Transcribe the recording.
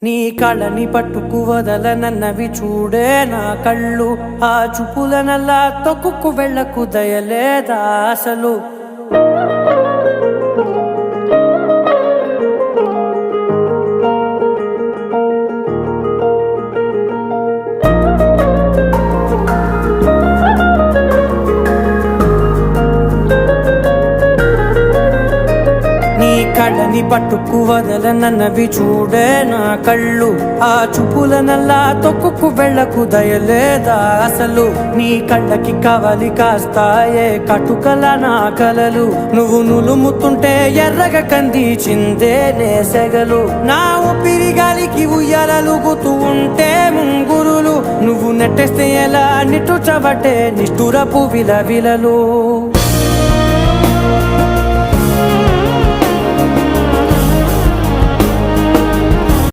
నీ కళ్ళని పట్టుకు వదలనన్నవి చూడే నా కళ్ళు, ఆ చూపులనల్లా తొక్కుకు వెళ్ళకు దయలేదా అసలు. కళ్ళని పట్టుకు వదలనన్నవి చూడే నా కళ్ళు, ఆ చూపులనల్లా తొక్కుకు వెళ్ళకు దయలేదా అసలు. నీ కళ్ళకి కవలి కాస్తాయే కటుకల నా కలలు, నువ్వు నులుముతుంటే ఎర్రగ కంది చిందే నేసెగలు. నా ఊపిరి గాలికి ఉయ్యాలలుగుతూ ఉంటే ముంగురులు, నువ్వు నెట్టేస్తే ఎలా నిట్టుచబట్టే నిష్ఠురపు విలవిలలు.